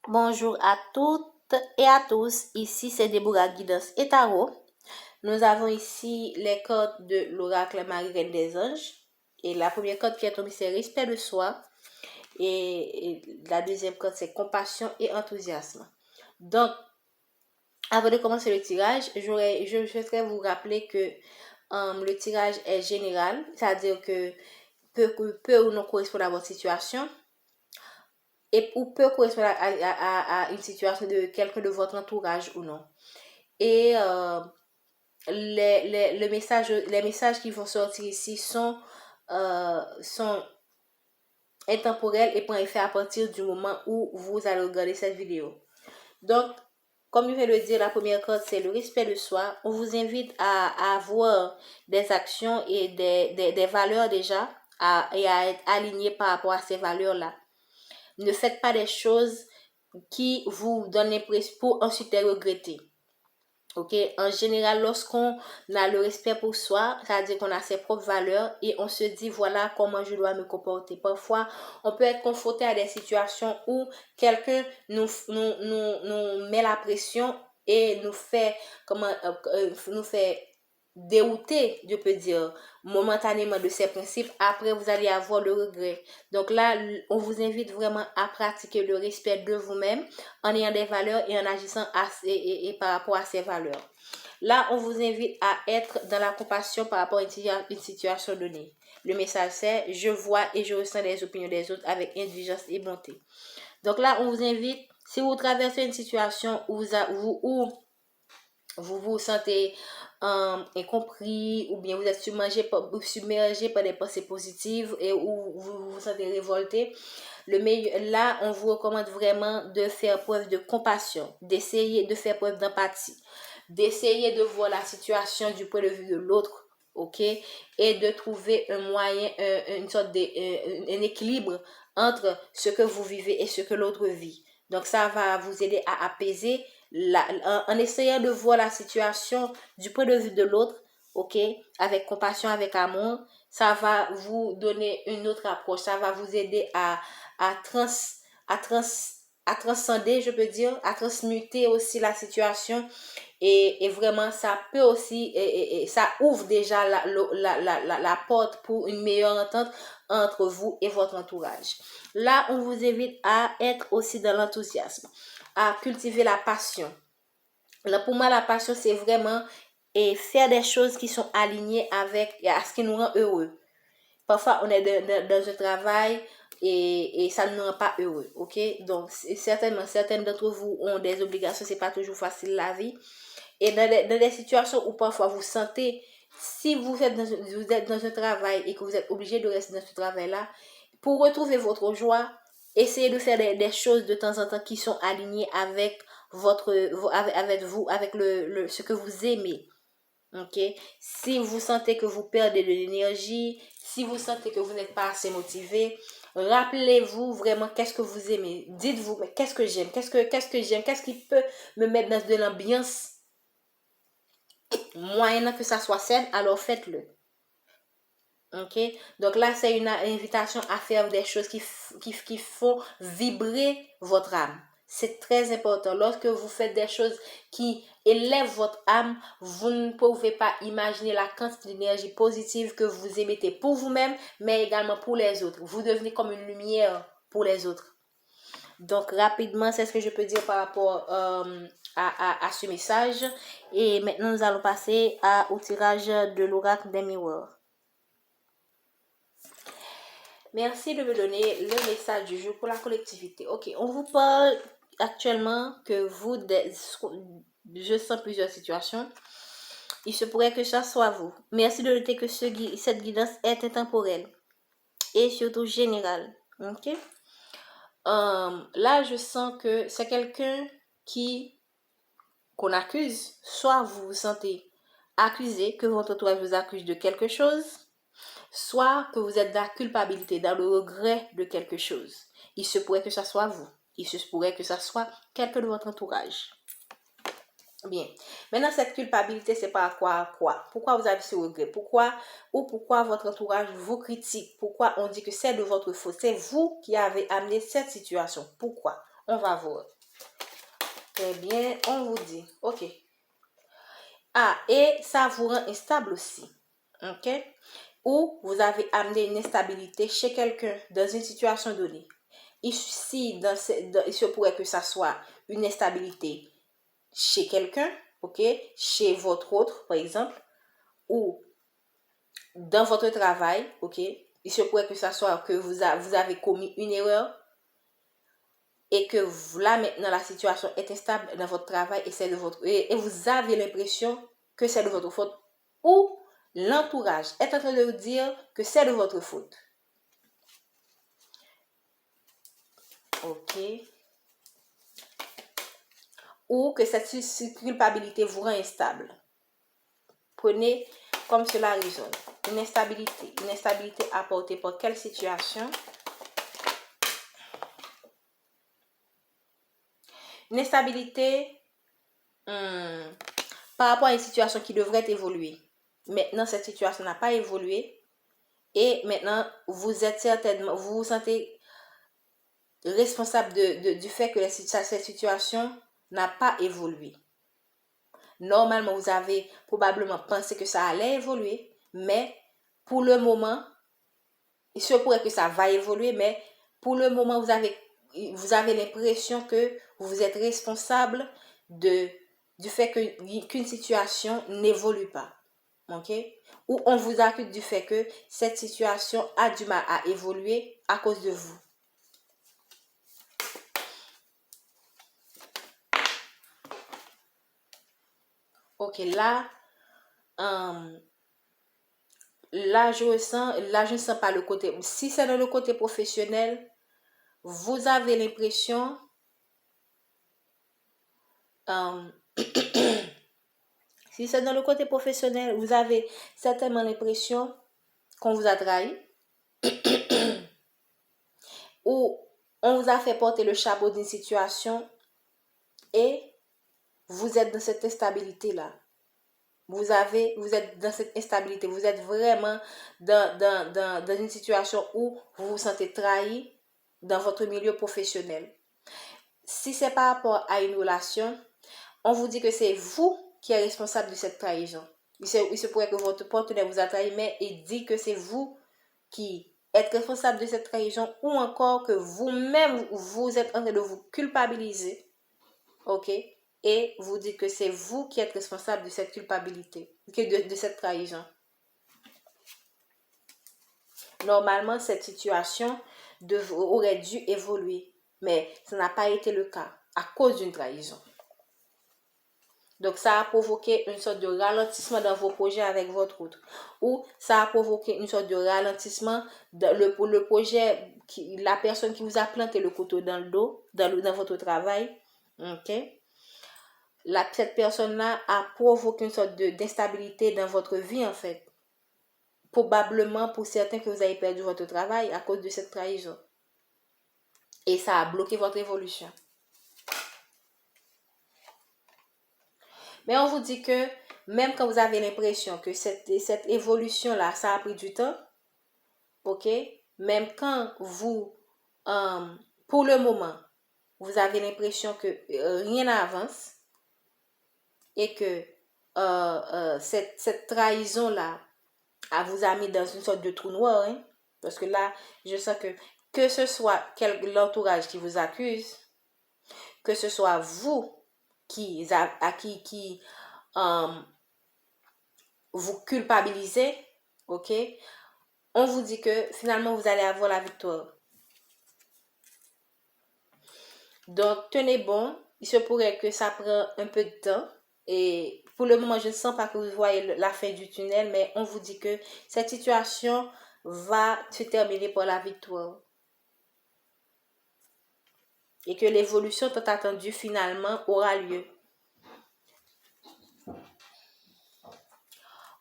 Bonjour à toutes et à tous, ici c'est Déborah Guidance et Tarot. Nous avons ici les cartes de l'oracle Marie-Reine des Anges. Et la première carte qui est tombée, c'est respect de soi. Et la deuxième carte, c'est compassion et enthousiasme. Donc, avant de commencer le tirage, je souhaiterais vous rappeler que le tirage est général, c'est-à-dire que peu ou non correspond à votre situation. Ou peut correspondre à une situation de quelqu'un de votre entourage ou non. Et les messages qui vont sortir ici sont intemporels et pourront être faits à partir du moment où vous allez regarder cette vidéo. Donc, comme je vais le dire, la première carte, c'est le respect de soi. On vous invite à avoir des actions et des valeurs déjà et à être aligné par rapport à ces valeurs-là. Ne faites pas des choses qui vous donnent l'impression pour ensuite les regretter. Ok, en général, lorsqu'on a le respect pour soi, c'est-à-dire qu'on a ses propres valeurs et on se dit voilà comment je dois me comporter. Parfois, on peut être confronté à des situations où quelqu'un nous met la pression et nous fait dérouter, je peux dire, momentanément de ces principes. Après, vous allez avoir le regret. Donc là, on vous invite vraiment à pratiquer le respect de vous-même en ayant des valeurs et en agissant et par rapport à ces valeurs. Là, on vous invite à être dans la compassion par rapport à une situation donnée. Le message c'est « Je vois et je ressens les opinions des autres avec indulgence et bonté ». Donc là, on vous invite, si vous traversez une situation où vous vous sentez incompris ou bien vous êtes submergé par des pensées positives et où vous vous sentez révolté, là, on vous recommande vraiment de faire preuve de compassion, d'essayer de faire preuve d'empathie, d'essayer de voir la situation du point de vue de l'autre, ok, et de trouver un moyen, une sorte un équilibre entre ce que vous vivez et ce que l'autre vit. Donc, ça va vous aider à apaiser en essayant de voir la situation du point de vue de l'autre, ok, avec compassion, avec amour. Ça va vous donner une autre approche, ça va vous aider à transcender, je peux dire, à transmuter aussi la situation et vraiment ça peut aussi et ça ouvre déjà la porte pour une meilleure entente entre vous et votre entourage. Là, on vous invite à être aussi dans l'enthousiasme, à cultiver la passion. Là, pour moi, la passion, c'est vraiment faire des choses qui sont alignées avec ce qui nous rend heureux. Parfois, on est dans un travail et ça ne nous rend pas heureux, ok? Donc, certaines d'entre vous ont des obligations, c'est pas toujours facile la vie. Et dans des situations où parfois vous sentez, si vous êtes dans un travail et que vous êtes obligé de rester dans ce travail-là, pour retrouver votre joie, essayez de faire des choses de temps en temps qui sont alignées avec avec ce que vous aimez. Ok, si vous sentez que vous perdez de l'énergie, si vous sentez que vous n'êtes pas assez motivé, rappelez-vous vraiment qu'est-ce que vous aimez. Dites-vous, mais qu'est-ce que j'aime, qu'est-ce que j'aime, qu'est-ce qui peut me mettre dans de l'ambiance moyennant que ça soit saine, alors faites-le. Ok, donc là c'est une invitation à faire des choses qui font vibrer votre âme. C'est très important. Lorsque vous faites des choses qui élèvent votre âme, vous ne pouvez pas imaginer la quantité d'énergie positive que vous émettez pour vous-même, mais également pour les autres. Vous devenez comme une lumière pour les autres. Donc rapidement, c'est ce que je peux dire par rapport à ce message. Et maintenant, nous allons passer au tirage de l'oracle des miroirs. Merci de me donner le message du jour pour la collectivité. Ok, on vous parle actuellement que je sens plusieurs situations. Il se pourrait que ça soit vous. Merci de noter que cette guidance est intemporelle et surtout générale. Ok. Là, je sens que c'est quelqu'un qu'on accuse. Soit vous vous sentez accusé, que votre entourage vous accuse de quelque chose, soit que vous êtes dans la culpabilité, dans le regret de quelque chose. Il se pourrait que ça soit vous. Il se pourrait que ça soit quelqu'un de votre entourage. Bien. Maintenant, cette culpabilité, c'est par rapport à quoi? Pourquoi vous avez ce regret? Pourquoi votre entourage vous critique? Pourquoi on dit que c'est de votre faute? C'est vous qui avez amené cette situation. Pourquoi? On va voir. Très bien, on vous dit. OK. Ah, et ça vous rend instable aussi. OK? Ou vous avez amené une instabilité chez quelqu'un dans une situation donnée. Ici, il se pourrait que ça soit une instabilité chez quelqu'un, OK? Chez votre autre, par exemple, ou dans votre travail, OK? Il se pourrait que ça soit que vous avez commis une erreur et que là maintenant la situation est instable dans votre travail et c'est de votre et vous avez l'impression que c'est de votre faute ou l'entourage est en train de vous dire que c'est de votre faute. OK. Ou que cette culpabilité vous rend instable. Prenez comme cela résonne. Une instabilité apportée par quelle situation? Une instabilité par rapport à une situation qui devrait évoluer. Maintenant, cette situation n'a pas évolué et maintenant, vous vous sentez responsable du fait que cette situation n'a pas évolué. Normalement, vous avez probablement pensé que ça allait évoluer, mais pour le moment, il se pourrait que ça va évoluer, mais pour le moment, vous avez l'impression que vous êtes responsable du fait qu'une situation n'évolue pas. OK? Ou on vous accuse du fait que cette situation a du mal à évoluer à cause de vous. OK, là, je ne sens pas le côté. Si c'est dans le côté professionnel, vous avez l'impression si c'est dans le côté professionnel, vous avez certainement l'impression qu'on vous a trahi ou on vous a fait porter le chapeau d'une situation et vous êtes dans cette instabilité-là. Vous êtes dans cette instabilité. Vous êtes vraiment dans une situation où vous vous sentez trahi dans votre milieu professionnel. Si c'est par rapport à une relation, on vous dit que c'est vous qui êtes responsable de cette trahison. Il se pourrait que votre partenaire vous a trahi, mais il dit que c'est vous qui êtes responsable de cette trahison ou encore que vous-même, vous êtes en train de vous culpabiliser. OK? Et vous dites que c'est vous qui êtes responsable de cette culpabilité, de cette trahison. Normalement, cette situation aurait dû évoluer, mais ça n'a pas été le cas à cause d'une trahison. Donc, ça a provoqué une sorte de ralentissement dans vos projets avec votre autre. Ou ça a provoqué une sorte de ralentissement dans le projet, la personne qui vous a planté le couteau dans le dos, dans votre travail. OK? Cette personne-là a provoqué une sorte d'instabilité dans votre vie, en fait. Probablement pour certains que vous avez perdu votre travail à cause de cette trahison. Et ça a bloqué votre évolution. Mais on vous dit que même quand vous avez l'impression que cette évolution-là, ça a pris du temps, OK? Même quand vous, pour le moment, vous avez l'impression que rien n'avance et que cette trahison-là vous a mis dans une sorte de trou noir, hein? Parce que là, je sens que ce soit l'entourage qui vous accuse, que ce soit vous qui vous culpabilisez, OK? On vous dit que finalement, vous allez avoir la victoire. Donc, tenez bon. Il se pourrait que ça prenne un peu de temps. Et pour le moment, je ne sens pas que vous voyez la fin du tunnel, mais on vous dit que cette situation va se terminer par la victoire. Et que l'évolution tant attendue finalement aura lieu.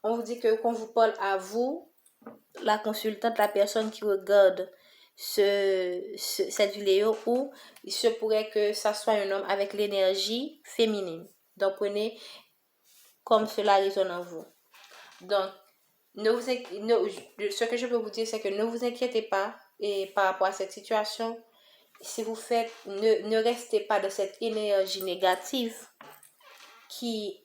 On vous dit que quand vous parle à vous, la consultante, la personne qui regarde cette vidéo, ou il se pourrait que ça soit un homme avec l'énergie féminine. Donc, prenez comme cela résonne en vous. Donc, ce que je peux vous dire, c'est que ne vous inquiétez pas et par rapport à cette situation. si vous faites, ne restez pas dans cette énergie négative qui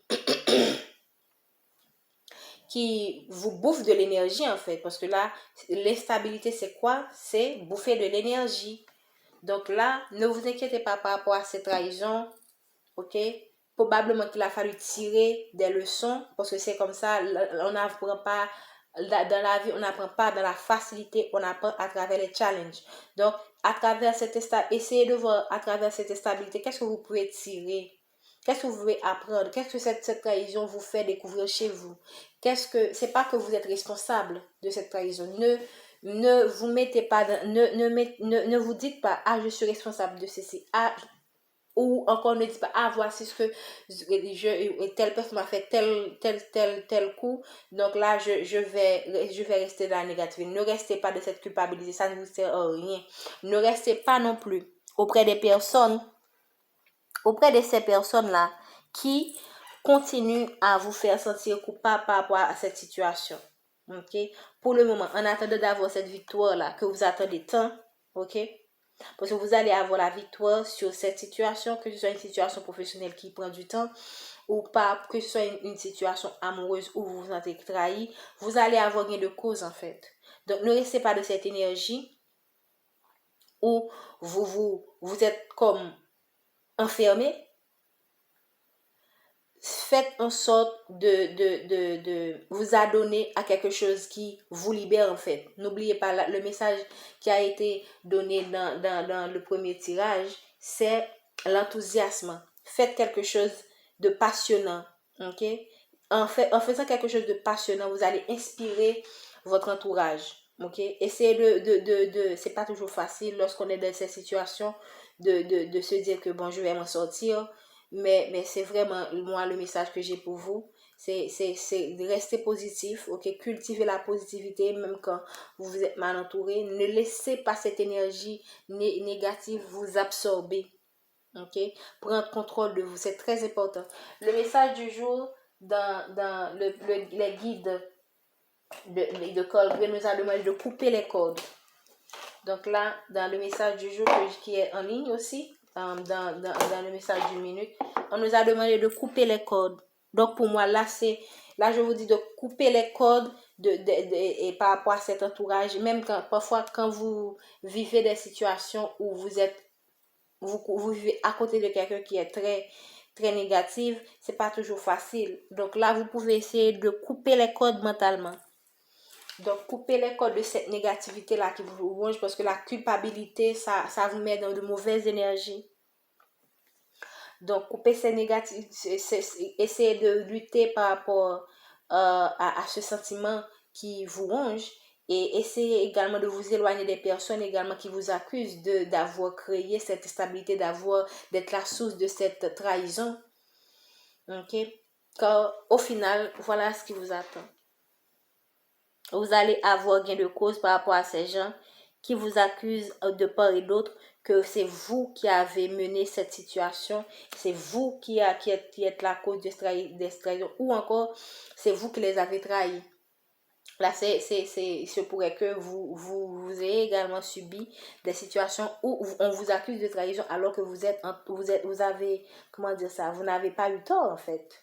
vous bouffe de l'énergie en fait. Parce que là, l'instabilité, c'est quoi? C'est bouffer de l'énergie. Donc là, ne vous inquiétez pas par rapport à cette trahison, ok? Probablement qu'il a fallu tirer des leçons, parce que c'est comme ça, on n'apprend pas, dans la vie, on n'apprend pas dans la facilité, on apprend à travers les challenges. Donc, à travers essayez de voir à travers cette instabilité, qu'est-ce que vous pouvez tirer? Qu'est-ce que vous pouvez apprendre? Qu'est-ce que cette trahison vous fait découvrir chez vous? C'est pas que vous êtes responsable de cette trahison. Ne vous mettez pas, ne vous dites pas, ah, je suis responsable de ceci. Ah, ou encore ne dites pas, ah, voici ce que telle personne m'a fait tel coup. Donc là, je vais rester dans la négativité. Ne restez pas de cette culpabilité. Ça ne vous sert à rien. Ne restez pas non plus auprès de ces personnes-là qui continuent à vous faire sentir coupable par rapport à cette situation. Ok? Pour le moment, en attendant d'avoir cette victoire-là que vous attendez tant, ok? Parce que vous allez avoir la victoire sur cette situation, que ce soit une situation professionnelle qui prend du temps ou pas, que ce soit une situation amoureuse où vous vous sentez trahi, vous allez avoir gain de cause en fait. Donc ne restez pas de cette énergie où vous êtes comme enfermé. Faites en sorte de vous adonner à quelque chose qui vous libère en fait. N'oubliez pas le message qui a été donné dans le premier tirage, c'est l'enthousiasme. Faites quelque chose de passionnant, ok? En faisant quelque chose de passionnant, vous allez inspirer votre entourage, ok? Essayez c'est pas toujours facile lorsqu'on est dans cette situation de se dire que bon, je vais m'en sortir. Mais c'est vraiment, moi, le message que j'ai pour vous. C'est de rester positif, ok? Cultivez la positivité, même quand vous êtes mal entouré. Ne laissez pas cette énergie négative vous absorber, ok? Prendre contrôle de vous, c'est très important. Le message du jour dans les guides de Colbert nous a demandé de couper les cordes. Donc là, dans le message du jour qui est en ligne aussi, dans le message d'une minute, on nous a demandé de couper les cordes. Donc pour moi, là, je vous dis de couper les cordes et par rapport à cet entourage, même parfois quand vous vivez des situations où vous vivez à côté de quelqu'un qui est très, très négatif, c'est pas toujours facile. Donc là, vous pouvez essayer de couper les cordes mentalement. Donc, coupez les cordes de cette négativité-là qui vous ronge parce que la culpabilité, ça vous met dans de mauvaises énergies. Donc, coupez ces négativités, essayez de lutter par rapport à ce sentiment qui vous ronge et essayez également de vous éloigner des personnes également qui vous accusent d'avoir créé cette instabilité, d'être la source de cette trahison. Ok? Car au final, voilà ce qui vous attend. Vous allez avoir gain de cause par rapport à ces gens qui vous accusent de part et d'autre que c'est vous qui avez mené cette situation, c'est vous qui êtes la cause de cette trahison, ou encore c'est vous qui les avez trahis. Là, il se pourrait que vous ayez également subi des situations où on vous accuse de trahison alors que vous avez, comment dire ça, vous n'avez pas eu tort en fait.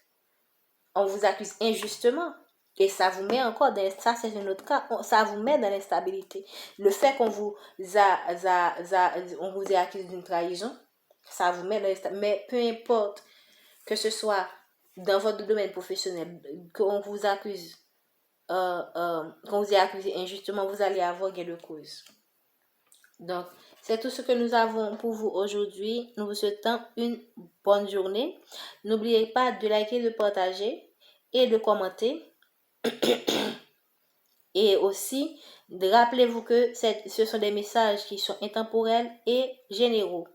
On vous accuse injustement. Et ça vous met encore dans, ça c'est un autre cas, ça vous met dans l'instabilité. Le fait qu'on vous ait accusé d'une trahison, ça vous met dans l'instabilité. Mais peu importe, que ce soit dans votre domaine professionnel, qu'on vous accuse, qu'on vous ait accusé injustement, vous allez avoir gain de cause. Donc, c'est tout ce que nous avons pour vous aujourd'hui. Nous vous souhaitons une bonne journée. N'oubliez pas de liker, de partager et de commenter. Et aussi, rappelez-vous que ce sont des messages qui sont intemporels et généraux.